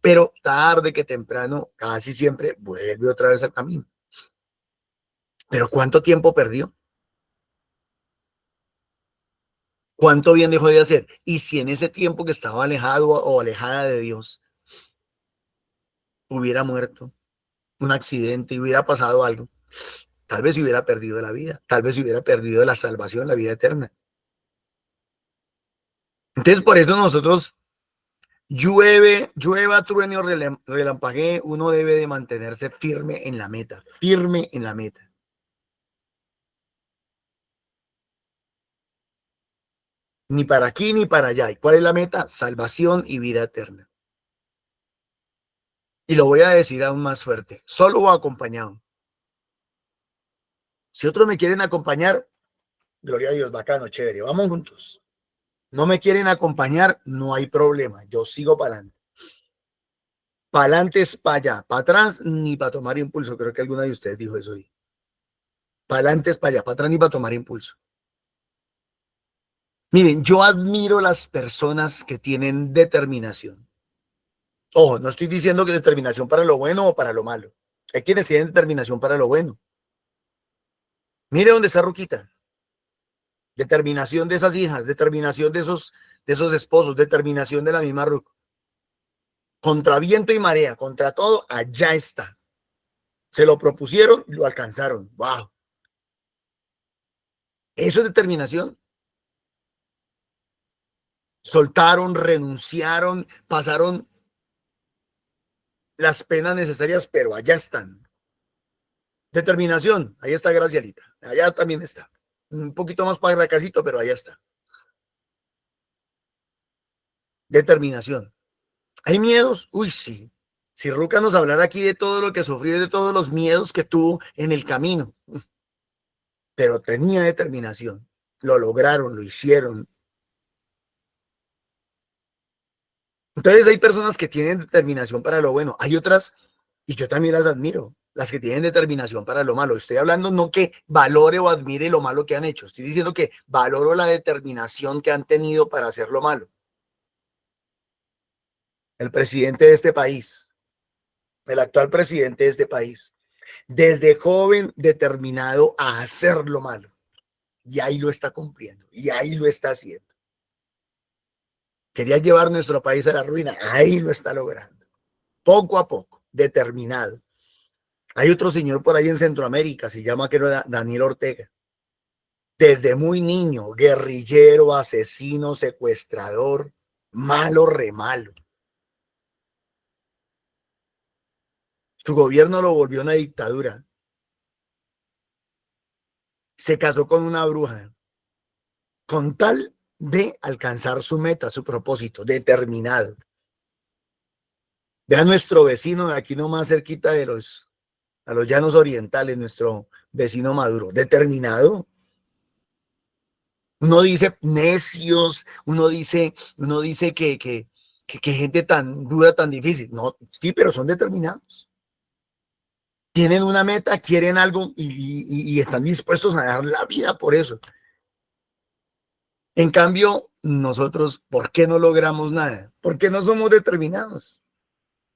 pero tarde que temprano, casi siempre vuelve otra vez al camino. Pero ¿cuánto tiempo perdió? ¿Cuánto bien dejó de hacer? Y si en ese tiempo que estaba alejado o alejada de Dios hubiera muerto, un accidente y hubiera pasado algo, tal vez hubiera perdido la vida, tal vez hubiera perdido la salvación, la vida eterna. Entonces, por eso nosotros, llueva, truene o relampaguee, uno debe de mantenerse firme en la meta, firme en la meta. Ni para aquí ni para allá. ¿Y cuál es la meta? Salvación y vida eterna. Y lo voy a decir aún más fuerte, solo o acompañado. Si otros me quieren acompañar, gloria a Dios, bacano, chévere, vamos juntos. No me quieren acompañar, no hay problema, yo sigo para adelante. Para adelante es para allá, para atrás ni para tomar impulso. Creo que alguna de ustedes dijo eso hoy. Para adelante es para allá, para atrás ni para tomar impulso. Miren, yo admiro las personas que tienen determinación. Ojo, no estoy diciendo que determinación para lo bueno o para lo malo. Hay quienes tienen determinación para lo bueno. Mire dónde está Ruquita. Determinación de esas hijas, determinación de esos esposos, determinación de la misma Ruc. Contra viento y marea, contra todo, allá está. Se lo propusieron y lo alcanzaron. ¡Wow! Eso es determinación. Soltaron, renunciaron, pasaron las penas necesarias, pero allá están. Determinación, ahí está Gracielita, allá también está. Un poquito más para casito, pero allá está. Determinación. ¿Hay miedos? Uy, sí. Si Ruca nos hablara aquí de todo lo que sufrió y de todos los miedos que tuvo en el camino, pero tenía determinación. Lo lograron, lo hicieron. Entonces hay personas que tienen determinación para lo bueno. Hay otras, y yo también las admiro, las que tienen determinación para lo malo. Estoy hablando no que valore o admire lo malo que han hecho. Estoy diciendo que valoro la determinación que han tenido para hacer lo malo. El presidente de este país, el actual presidente de este país, desde joven determinado a hacer lo malo. Y ahí lo está cumpliendo, y ahí lo está haciendo. Quería llevar nuestro país a la ruina, ahí lo está logrando. Poco a poco, determinado. Hay otro señor por ahí en Centroamérica, se llama creo Daniel Ortega. Desde muy niño, guerrillero, asesino, secuestrador, malo, re malo. Su gobierno lo volvió una dictadura. Se casó con una bruja, con tal de alcanzar su meta, su propósito, determinado. Ve a nuestro vecino de aquí nomás cerquita de a los llanos orientales, nuestro vecino Maduro, determinado. Uno dice necios, uno dice que gente tan dura, tan difícil. No, sí, pero son determinados. Tienen una meta, quieren algo y están dispuestos a dar la vida por eso. En cambio, nosotros, ¿por qué no logramos nada? Porque no somos determinados.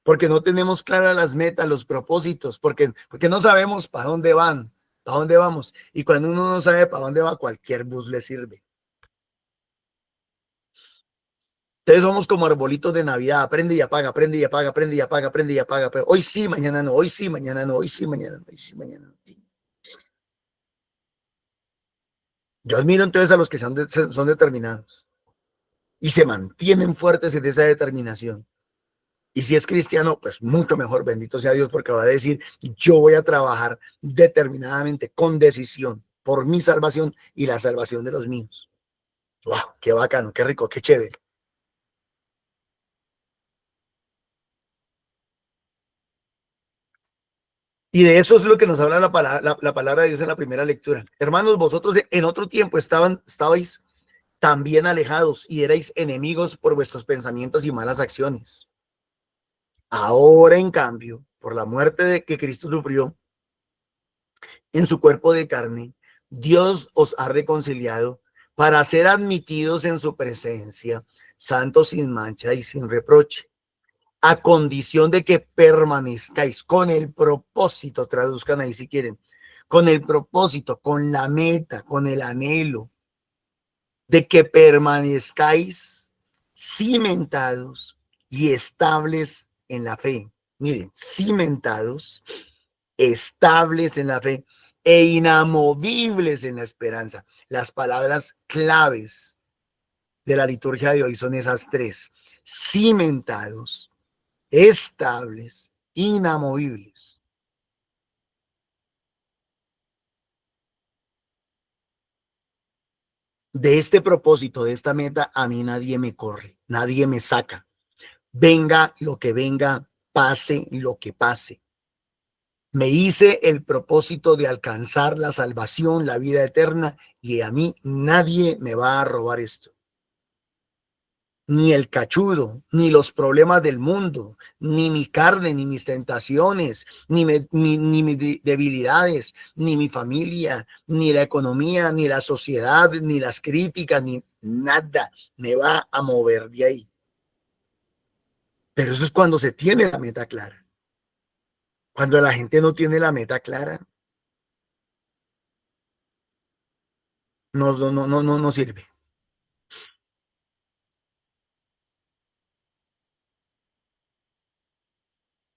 Porque no tenemos claras las metas, los propósitos, porque no sabemos para dónde van, para dónde vamos. Y cuando uno no sabe para dónde va, cualquier bus le sirve. Entonces somos como arbolitos de Navidad, aprende y apaga, aprende y apaga, aprende y apaga, aprende y apaga. Pero hoy sí, mañana no, hoy sí, mañana no, hoy sí, mañana no, hoy sí, mañana no. Yo admiro entonces a los que son determinados y se mantienen fuertes en esa determinación. Y si es cristiano, pues mucho mejor, bendito sea Dios, porque va a decir, yo voy a trabajar determinadamente, con decisión, por mi salvación y la salvación de los míos. ¡Wow! ¡Qué bacano, qué rico, qué chévere! Y de eso es lo que nos habla la palabra de Dios en la primera lectura. Hermanos, vosotros en otro tiempo estabais también alejados y erais enemigos por vuestros pensamientos y malas acciones. Ahora, en cambio, por la muerte de que Cristo sufrió en su cuerpo de carne, Dios os ha reconciliado para ser admitidos en su presencia, santos sin mancha y sin reproche, a condición de que permanezcáis con el propósito, traduzcan ahí si quieren, con el propósito, con la meta, con el anhelo de que permanezcáis cimentados y estables en la fe. Miren, cimentados, estables en la fe e inamovibles en la esperanza. Las palabras claves de la liturgia de hoy son esas tres: cimentados, estables, inamovibles. De este propósito, de esta meta, a mí nadie me corre, nadie me saca. Venga lo que venga, pase lo que pase. Me hice el propósito de alcanzar la salvación, la vida eterna, y a mí nadie me va a robar esto. Ni el cachudo, ni los problemas del mundo, ni mi carne, ni mis tentaciones, ni mis debilidades, ni mi familia, ni la economía, ni la sociedad, ni las críticas, ni nada me va a mover de ahí. Pero eso es cuando se tiene la meta clara. Cuando la gente no tiene la meta clara, no sirve.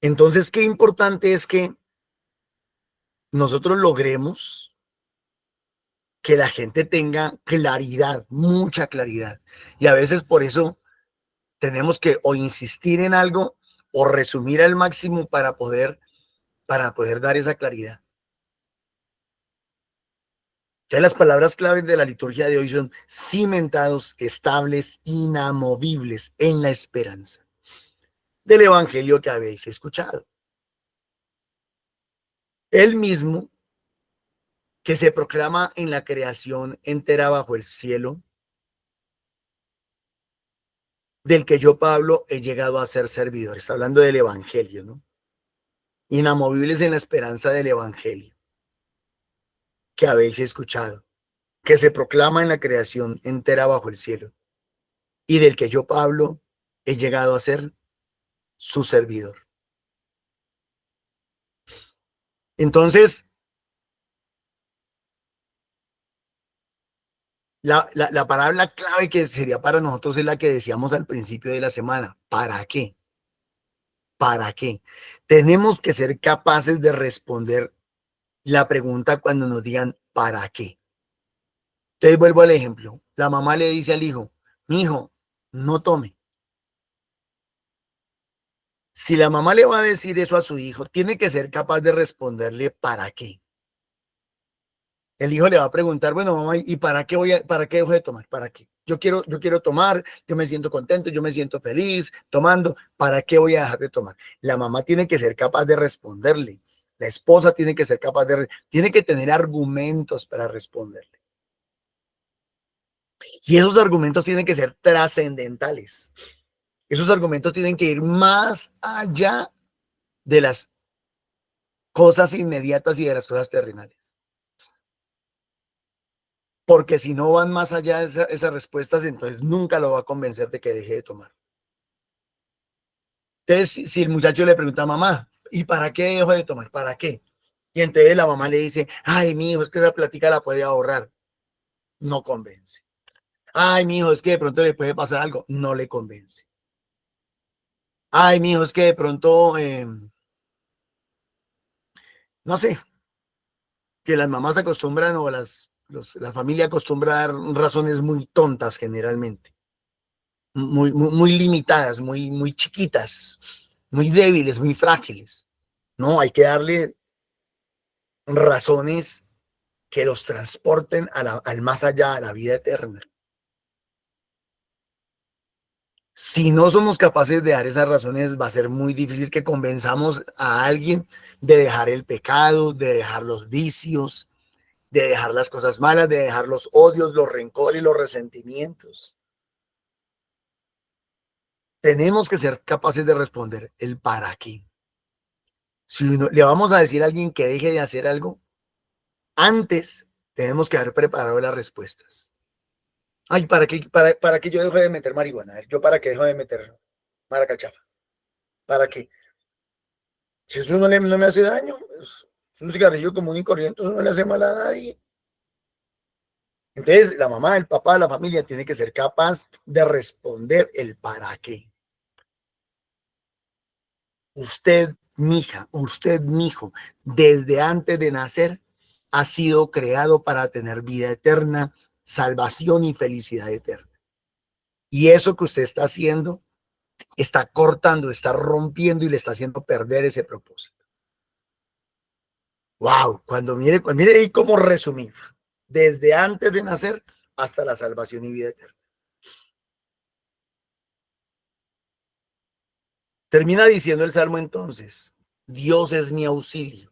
Entonces, qué importante es que nosotros logremos que la gente tenga claridad, mucha claridad. Y a veces por eso tenemos que o insistir en algo o resumir al máximo para poder dar esa claridad. Entonces, las palabras claves de la liturgia de hoy son cimentados, estables, inamovibles en la esperanza del evangelio que habéis escuchado. El mismo que se proclama en la creación entera bajo el cielo, del que yo, Pablo, he llegado a ser servidor. Está hablando del evangelio, ¿no? Inamovibles en la esperanza del evangelio que habéis escuchado, que se proclama en la creación entera bajo el cielo, y del que yo, Pablo, he llegado a ser su servidor. Entonces, la palabra clave que sería para nosotros es la que decíamos al principio de la semana. ¿Para qué? ¿Para qué? Tenemos que ser capaces de responder la pregunta cuando nos digan ¿para qué? Entonces vuelvo al ejemplo. La mamá le dice al hijo, mi hijo, no tome. Si la mamá le va a decir eso a su hijo, tiene que ser capaz de responderle ¿para qué? El hijo le va a preguntar, bueno, mamá, ¿y para qué dejo de tomar? ¿Para qué? Yo quiero tomar, yo me siento contento, yo me siento feliz tomando, ¿para qué voy a dejar de tomar? La mamá tiene que ser capaz de responderle. La esposa tiene que ser capaz tiene que tener argumentos para responderle. Y esos argumentos tienen que ser trascendentales. Esos argumentos tienen que ir más allá de las cosas inmediatas y de las cosas terrenales. Porque si no van más allá de esas respuestas, entonces nunca lo va a convencer de que deje de tomar. Entonces, si el muchacho le pregunta a mamá, ¿y para qué dejo de tomar? ¿Para qué? Y entonces la mamá le dice, ay, mi hijo, es que esa plática la puede ahorrar. No convence. Ay, mi hijo, es que de pronto le puede pasar algo. No le convence. Ay, mi hijo, es que de pronto, no sé, que las mamás acostumbran o la familia acostumbra a dar razones muy tontas generalmente. Muy limitadas, muy chiquitas, muy débiles, muy frágiles. No, hay que darle razones que los transporten al más allá, a la vida eterna. Si no somos capaces de dar esas razones, va a ser muy difícil que convenzamos a alguien de dejar el pecado, de dejar los vicios, de dejar las cosas malas, de dejar los odios, los rencores y los resentimientos. Tenemos que ser capaces de responder el para qué. Si le vamos a decir a alguien que deje de hacer algo, antes tenemos que haber preparado las respuestas. Ay, ¿para qué yo dejo de meter marihuana? A ver, ¿yo para qué dejo de meter maracachafa? ¿Para qué? Si eso no me hace daño, es un cigarrillo común y corriente, eso no le hace mal a nadie. Entonces, la mamá, el papá, la familia tiene que ser capaz de responder el para qué. Usted, mija, usted, mijo, desde antes de nacer, ha sido creado para tener vida eterna, salvación y felicidad eterna. Y eso que usted está haciendo, está cortando, está rompiendo y le está haciendo perder ese propósito. Wow, mire ahí cómo resumir, desde antes de nacer hasta la salvación y vida eterna. Termina diciendo el Salmo entonces, Dios es mi auxilio.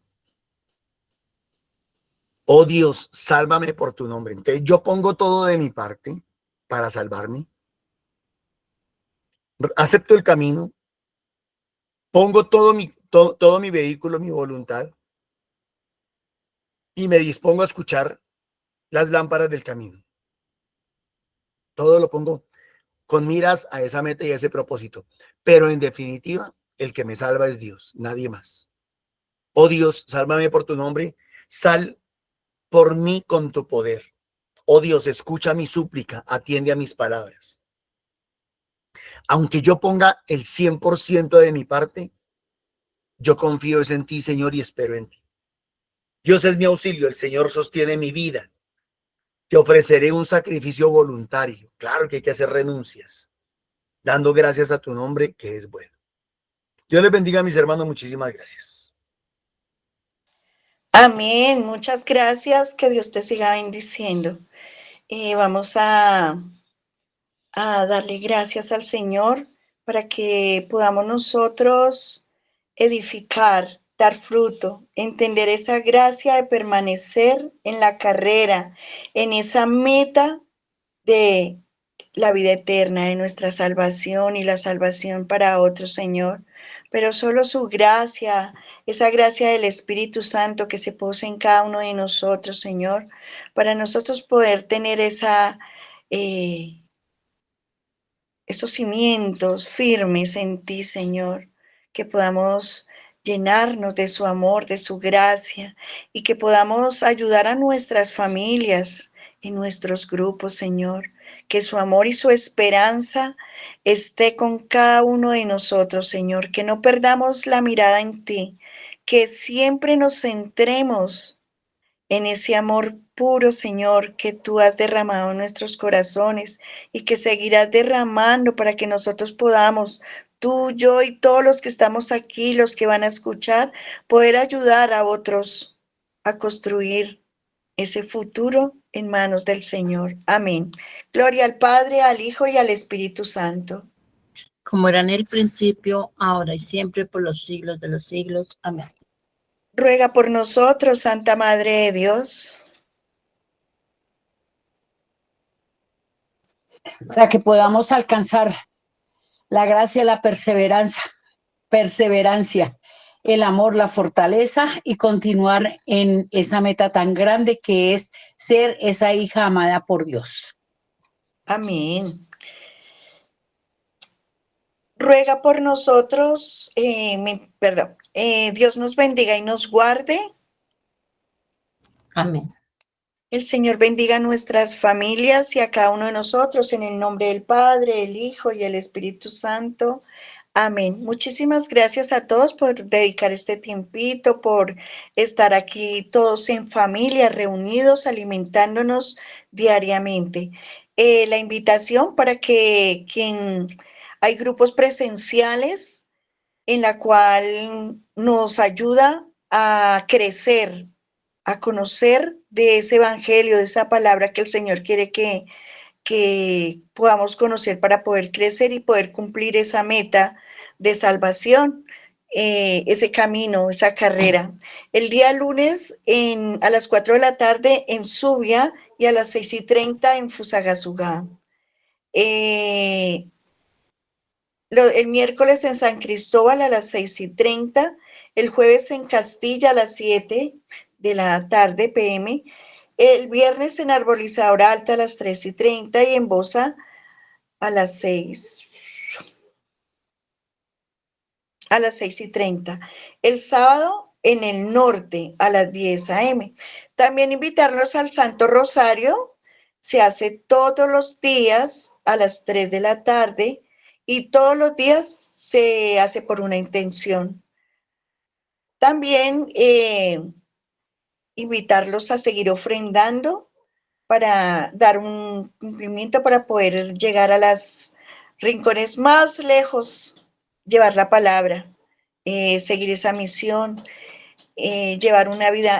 Oh Dios, sálvame por tu nombre. Entonces yo pongo todo de mi parte para salvarme. Acepto el camino. Pongo todo mi vehículo, mi voluntad. Y me dispongo a escuchar las lámparas del camino. Todo lo pongo con miras a esa meta y a ese propósito. Pero en definitiva, el que me salva es Dios, nadie más. Oh Dios, sálvame por tu nombre. Sal por mí con tu poder. Oh Dios, escucha mi súplica, atiende a mis palabras. Aunque yo ponga el 100% de mi parte, yo confío en ti, Señor, y espero en ti. Dios es mi auxilio, el Señor sostiene mi vida. Te ofreceré un sacrificio voluntario. Claro que hay que hacer renuncias, dando gracias a tu nombre, que es bueno. Dios les bendiga, mis hermanos. Muchísimas gracias. Amén. Muchas gracias. Que Dios te siga bendiciendo. Vamos a darle gracias al Señor para que podamos nosotros edificar, dar fruto, entender esa gracia de permanecer en la carrera, en esa meta de la vida eterna, de nuestra salvación y la salvación para otros, Señor. Pero solo su gracia, esa gracia del Espíritu Santo que se posa en cada uno de nosotros, Señor, para nosotros poder tener esos cimientos firmes en ti, Señor, que podamos llenarnos de su amor, de su gracia, y que podamos ayudar a nuestras familias en nuestros grupos, Señor, que su amor y su esperanza esté con cada uno de nosotros, Señor, que no perdamos la mirada en ti, que siempre nos centremos en ese amor puro, Señor, que tú has derramado en nuestros corazones y que seguirás derramando para que nosotros podamos, tú, yo y todos los que estamos aquí, los que van a escuchar, poder ayudar a otros a construir ese futuro en manos del Señor. Amén. Gloria al Padre, al Hijo y al Espíritu Santo. Como era en el principio, ahora y siempre, por los siglos de los siglos. Amén. Ruega por nosotros, Santa Madre de Dios, para que podamos alcanzar la gracia, la perseverancia, el amor, la fortaleza y continuar en esa meta tan grande que es ser esa hija amada por Dios. amén. Ruega por nosotros, Dios nos bendiga y nos guarde. Amén. El Señor bendiga a nuestras familias y a cada uno de nosotros en el nombre del Padre, el Hijo y el Espíritu Santo. Amén. Muchísimas gracias a todos por dedicar este tiempito, por estar aquí todos en familia, reunidos, alimentándonos diariamente. La invitación para que hay grupos presenciales en la cual nos ayuda a crecer, a conocer de ese evangelio, de esa palabra que el Señor quiere que podamos conocer para poder crecer y poder cumplir esa meta de salvación, ese camino, esa carrera. El día lunes a las 4 de la tarde en Subia y a las 6:30 en Fusagasugá. El miércoles en San Cristóbal a las 6:30, el jueves en Castilla a las 7 de la tarde p.m., el viernes en Arbolizadora Alta a las 3:30 y en Bosa a las 6:30. El sábado en el norte a las 10 a.m. También invitarlos al Santo Rosario. Se hace todos los días a las 3 de la tarde y todos los días se hace por una intención. También invitarlos a seguir ofrendando para dar un cumplimiento, para poder llegar a los rincones más lejos, llevar la palabra, seguir esa misión, llevar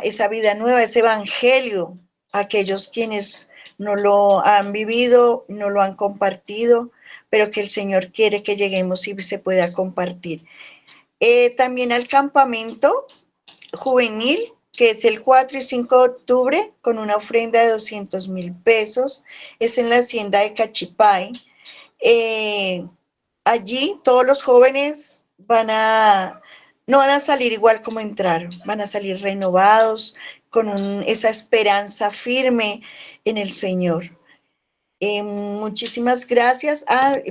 esa vida nueva, ese evangelio a aquellos quienes no lo han vivido, no lo han compartido, pero que el Señor quiere que lleguemos y se pueda compartir. También al campamento juvenil, que es el 4 y 5 de octubre, con una ofrenda de 200,000 pesos, es en la hacienda de Cachipay. Allí todos los jóvenes no van a salir igual como entraron, van a salir renovados, con esa esperanza firme en el Señor. Muchísimas gracias.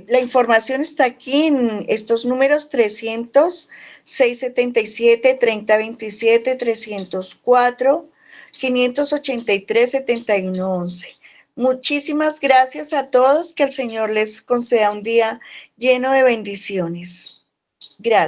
La información está aquí en estos números: 300-677-3027, 304-583-7111. Muchísimas gracias a todos, que el Señor les conceda un día lleno de bendiciones. Gracias.